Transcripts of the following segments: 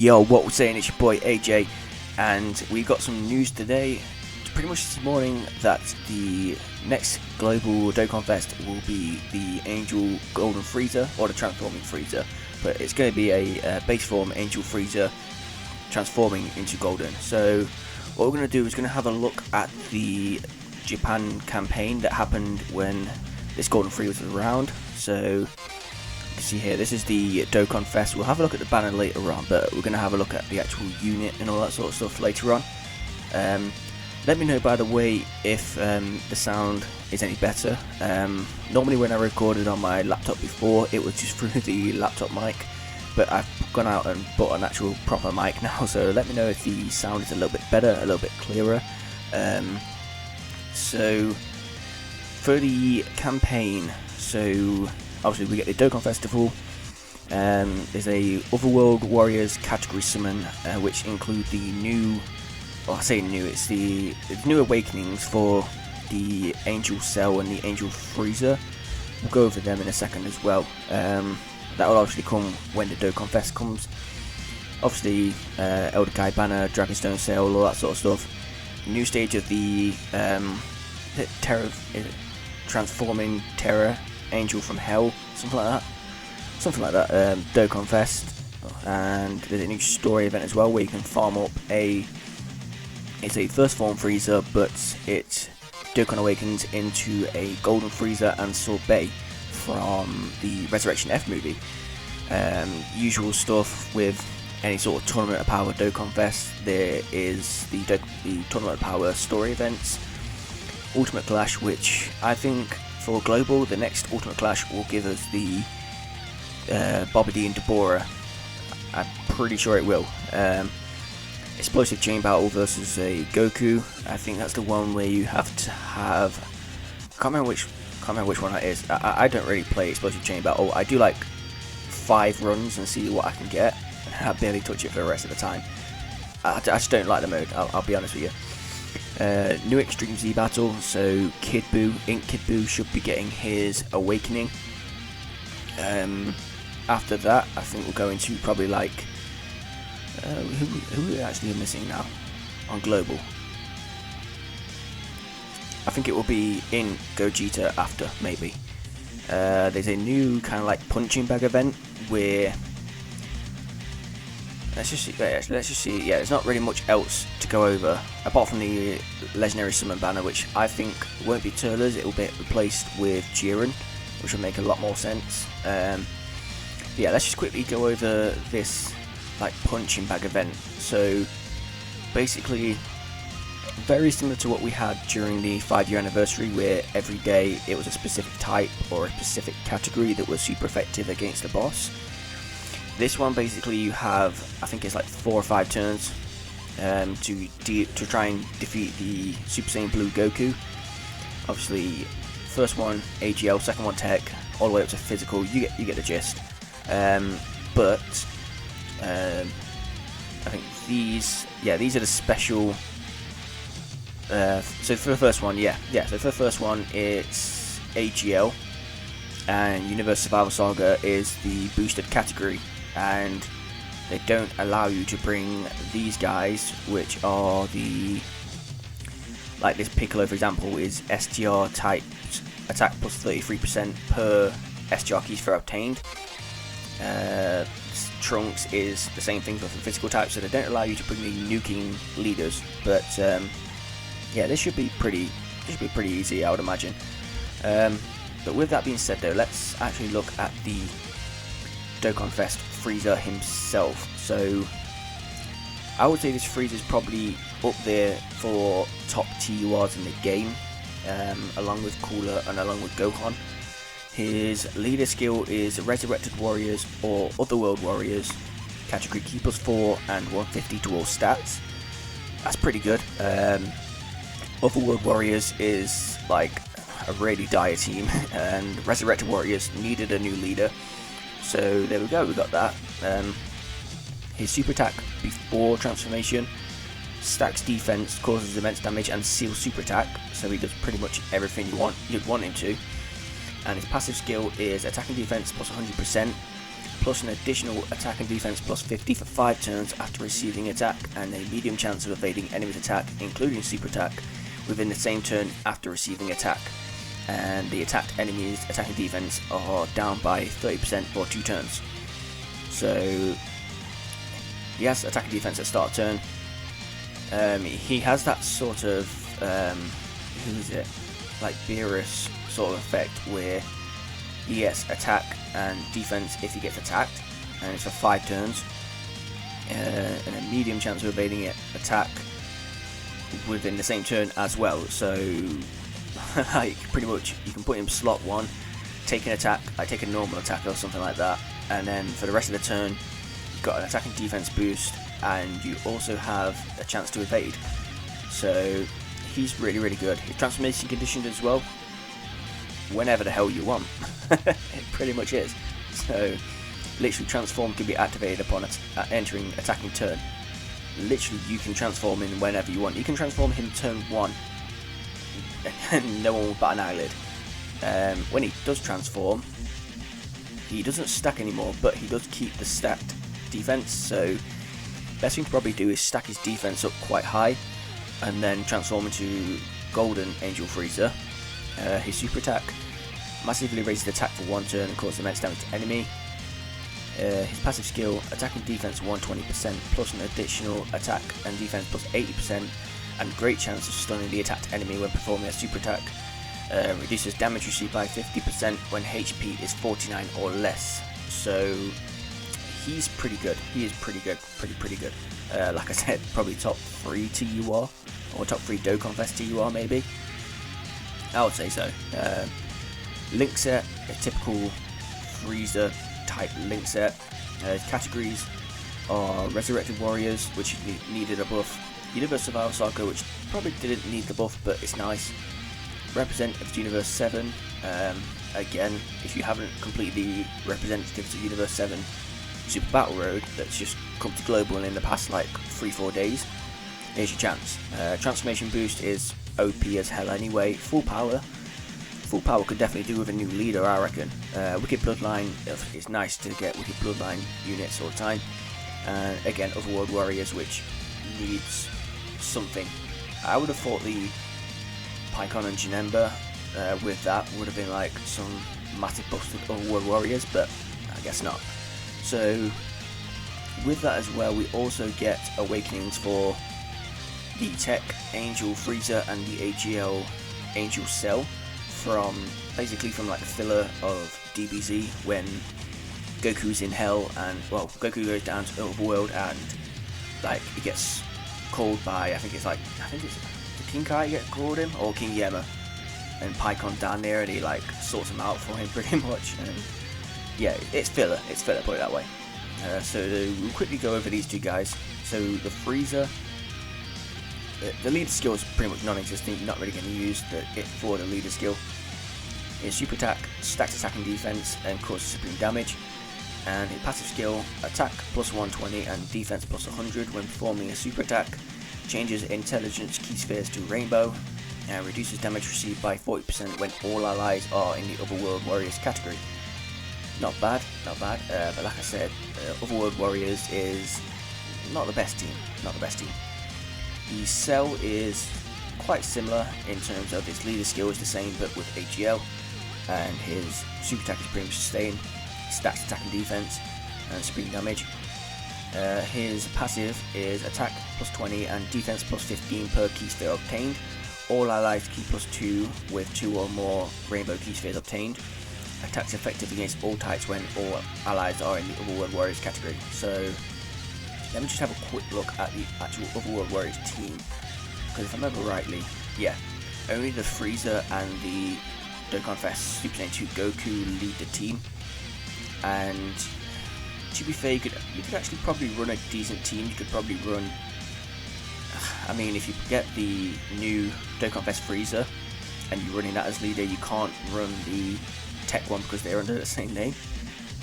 Yo, what we're saying, it's your boy AJ, and we got some news today, pretty much this morning, that the next global Dokkan Fest will be the Angel Golden Frieza, or the Transforming Frieza, but it's going to be a base form Angel Frieza transforming into Golden. So what we're going to do is going to have a look at the Japan campaign that happened when this Golden Frieza was around. So see here, this is the Dokkan Fest. We'll have a look at the banner later on, but we're going to have a look at the actual unit and all that sort of stuff later on. Let me know, by the way, if the sound is any better. Normally when I recorded on my laptop before, it was just through the laptop mic, but I've gone out and bought an actual proper mic now, so let me know if the sound is a little bit better, a little bit clearer. So for the campaign, so obviously we get the Dokkan Festival. There's a Otherworld Warriors category summon, which include the new, well, I say new, it's the new awakenings for the Angel Cell and the Angel Frieza. We'll go over them in a second as well. That will obviously come when the Dokkan Fest comes. Obviously, Elder banner, Dragonstone Cell, all that sort of stuff. New stage of the Transforming Terror Angel from Hell, something like that. Dokkan Fest, and there's a new story event as well where you can farm up it's a first form Frieza, but it Dokkan awakens into a Golden Frieza and Sorbet from the Resurrection F movie. Usual stuff with any sort of Tournament of Power Dokkan Fest. There is the Tournament of Power story events, Ultimate Clash, which I think for global, the next Ultimate Clash will give us the Bobbidi and Deborah. I'm pretty sure it will. Explosive Chain Battle versus a Goku. I think that's the one where you have to have. I can't remember which one that is. I don't really play Explosive Chain Battle. I do like 5 runs and see what I can get. I barely touch it for the rest of the time. I just don't like the mode. I'll be honest with you. New Extreme Z Battle, so Kid Buu, Ink Kid Buu should be getting his awakening. After that, I think we'll go into probably like who we actually missing now on global. I think it will be in Gogeta after, maybe. There's a new kind of like punching bag event where let's just see. Yeah, there's not really much else to go over apart from the legendary summon banner, which I think won't be Turles. It will be replaced with Jiren, which will make a lot more sense. Yeah, let's just quickly go over this like punching bag event. So basically, very similar to what we had during the 5-year anniversary, where every day it was a specific type or a specific category that was super effective against the boss. This one, basically, you have, I think it's like 4 or 5 turns to try and defeat the Super Saiyan Blue Goku. Obviously, first one AGL, second one Tech, all the way up to physical. You get the gist. But I think these are the special. So for the first one, so for the first one, it's AGL, and Universe Survival Saga is the boosted category. And they don't allow you to bring these guys, which are the, like this Piccolo for example is STR type attack plus 33% per STR keys for obtained. Trunks is the same thing for the physical type, so they don't allow you to bring the nuking leaders. But yeah, this should be pretty easy, I would imagine. But with that being said though, let's actually look at the Dokkan Fest Frieza himself. So I would say this Frieza is probably up there for top TURs in the game, along with Cooler and along with Gohan. His leader skill is Resurrected Warriors or Otherworld Warriors, category key +4 and 150 to all stats. That's pretty good. Otherworld Warriors is like a really dire team, and Resurrected Warriors needed a new leader. So there we go, we got that. His super attack before transformation stacks defense, causes immense damage, and seals super attack. So he does pretty much everything you'd want him to. And his passive skill is attacking defense plus 100%, plus an additional attack and defense plus 50 for 5 turns after receiving attack, and a medium chance of evading enemy's attack, including super attack, within the same turn after receiving attack. And the attacked enemy's attack and defense are down by 30% for 2 turns. So he has attack and defense at start of turn. He has that sort of who is it? Like Beerus sort of effect where he gets attack and defense if he gets attacked, and it's for 5 turns, and a medium chance of evading it attack within the same turn as well. So like pretty much you can put him slot 1, take an attack, like take a normal attack or something like that, and then for the rest of the turn you've got an attack and defense boost, and you also have a chance to evade. So he's really good. His transformation conditioned as well, whenever the hell you want. It pretty much is. So literally transform can be activated upon entering attacking turn. Literally you can transform him whenever you want. You can transform him turn 1 and no one will bat an eyelid. When he does transform, he doesn't stack anymore, but he does keep the stacked defense. So best thing to probably do is stack his defense up quite high and then transform into Golden Angel Frieza. His super attack massively raises attack for 1 turn and causes immense damage to enemy. His passive skill, attack and defense 120% plus an additional attack and defense plus 80%, and great chance of stunning the attacked enemy when performing a super attack. Reduces damage received by 50% when HP is 49 or less. So he's pretty good. He is pretty good. Pretty good. Like I said, probably top 3 TUR, or top 3 Dokkanfest TUR maybe. I would say so. Link set, a typical Frieza type link set. Categories are Resurrected Warriors, which needed a buff. Universe Survival Saga, which probably didn't need the buff, but it's nice. Representatives Universe 7. Again, if you haven't completed the Representatives of Universe 7 Super Battle Road that's just come to global in the past like 3-4 days, here's your chance. Transformation boost is OP as hell anyway. Full power could definitely do with a new leader, I reckon. Wicked Bloodline, it's nice to get Wicked Bloodline units all the time. And again, Otherworld Warriors, which needs something. I would have thought the Pycon and Janemba with that would have been like some massive buffs to Otherworld Warriors, but I guess not. So with that as well, we also get awakenings for the Tech Angel Frieza and the AGL Angel Cell from like the filler of DBZ when Goku's in hell, and well, Goku goes down to Overworld and like he gets called by I think it's the King Kai get called him, or King Yema, and Pycon down there and he like sorts him out for him pretty much. And yeah, it's filler, put it that way. So we'll quickly go over these two guys. So the Frieza, the leader skill is pretty much non-existent. You're not really going to use it for the leader skill. His super attack stacks attack and defense and causes supreme damage. And his passive skill, attack plus 120 and defense plus 100 when performing a super attack. Changes intelligence key spheres to rainbow. And reduces damage received by 40% when all allies are in the Otherworld Warriors category. Not bad. But like I said, Otherworld Warriors is not the best team. The Cell is quite similar in terms of its leader skill is the same, but with AGL, and his super attack is pretty much sustain, stacks attack and defense, and supreme damage. His passive is attack plus 20 and defense plus 15 per key sphere obtained. All allies key plus 2 with 2 or more rainbow key spheres obtained. Attacks effective against all types when all allies are in the Otherworld Warriors category. So let me just have a quick look at the actual Otherworld Warriors team, because if I remember rightly, yeah, only the Frieza and the DOKKANFEST Super Saiyan 2 Goku lead the team. And to be fair, you could actually probably run a decent team. You could probably run, I mean, if you get the new DOKKANFEST Frieza and you're running that as leader, you can't run the Tech one because they're under the same name.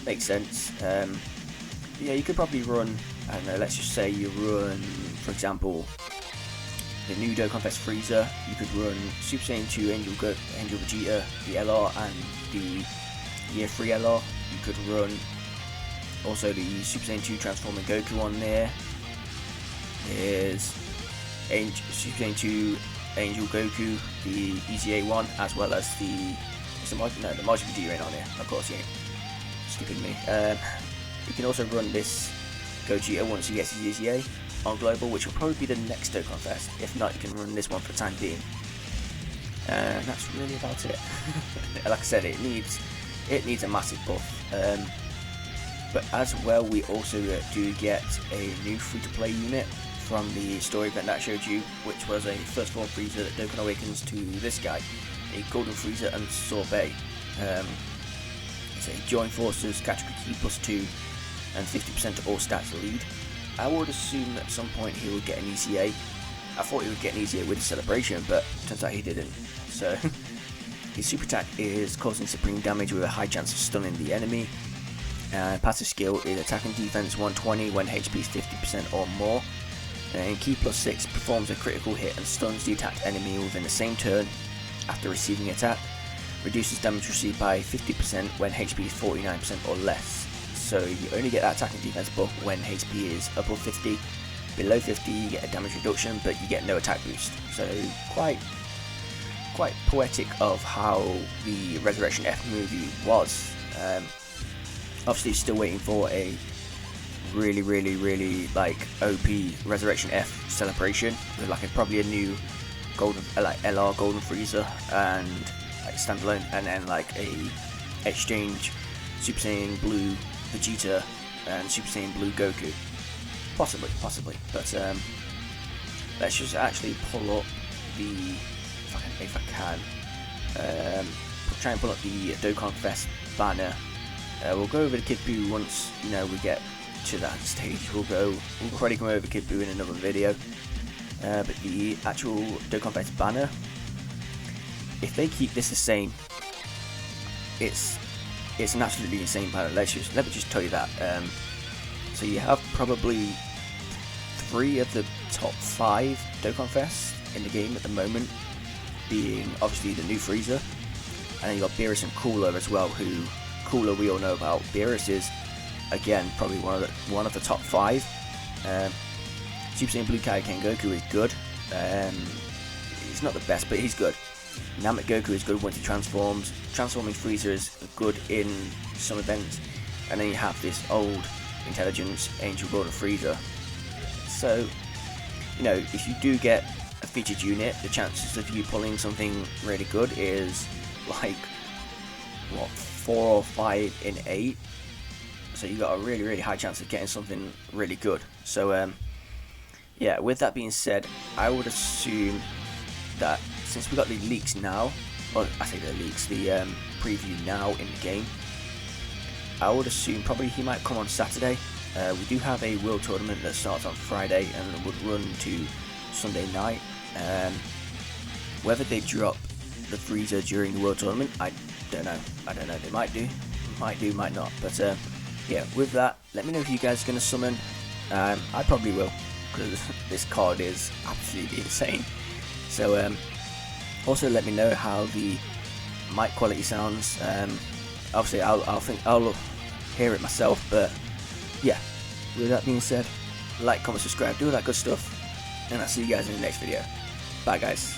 Makes sense. Yeah, you could probably run, I don't know, let's just say you run, for example, the new DOKKANFEST Frieza. You could run Super Saiyan 2 Angel Vegeta, the LR, and the Year 3 LR. You could run also the Super Saiyan 2 transforming Goku on there. There's Super Saiyan 2 Angel Goku, the EZA one, as well as the Majin Vegeta on here. Of course, yeah, skipping me. You can also run this Gogeta once you get his EZA on global, which will probably be the next DOKKANFEST. If not, you can run this one for the time being. And that's really about it. Like I said, it needs a massive buff. But as well, we also do get a new free-to-play unit from the story event that I showed you, which was a first form Frieza that Dokkan awakens to this guy, a Golden Frieza and Sorbet. It's a join forces, category key +2, and 50% to all stats lead. I would assume at some point he would get an ECA. I thought he would get an ECA with the celebration, but turns out he didn't. So his super attack is causing supreme damage with a high chance of stunning the enemy. Passive skill is attack and defense 120 when HP is 50% or more. And key +6 performs a critical hit and stuns the attacked enemy within the same turn after receiving attack. Reduces damage received by 50% when HP is 49% or less. So you only get that attack and defense buff when HP is above 50. Below 50 you get a damage reduction, but you get no attack boost. So quite poetic of how the Resurrection F movie was. Obviously still waiting for a really like OP Resurrection F celebration with like probably a new golden LR Golden Frieza and like standalone, and then like a exchange Super Saiyan Blue Vegeta and Super Saiyan Blue Goku, possibly. But let's just actually pull up the if I can try and pull up the DOKKANFEST banner. We'll go over the Kid Buu once we get to that stage. We'll probably come over Kid Buu in another video. But the actual DOKKANFEST banner, if they keep this the same, it's an absolutely insane banner. Let me just tell you that. So you have probably 3 of the top 5 DOKKANFEST in the game at the moment, being obviously the new Frieza, and then you got Beerus and Cooler as well. Cooler we all know about. Beerus is again probably one of the top 5. Super Saiyan Blue Kaioken Goku is good. He's not the best, but he's good. Namek Goku is good once he transforms. Transforming Frieza is good in some events. And then you have this old intelligence Angel Golden Frieza. So, if you do get a featured unit, the chances of you pulling something really good is like, 4 or 5 in 8. So you got a really high chance of getting something really good. So, yeah, with that being said, I would assume that since we got the leaks now, or I say the leaks, the preview now in the game, I would assume probably he might come on Saturday. We do have a World Tournament that starts on Friday and would run to Sunday night. Whether they drop the Frieza during the World Tournament, I don't know. They might do, might not. But yeah, with that, let me know if you guys are going to summon. I probably will, because this card is absolutely insane. So also let me know how the mic quality sounds. Obviously I'll hear it myself, but yeah, with that being said, like, comment, subscribe, do all that good stuff, and I'll see you guys in the next video. Bye guys.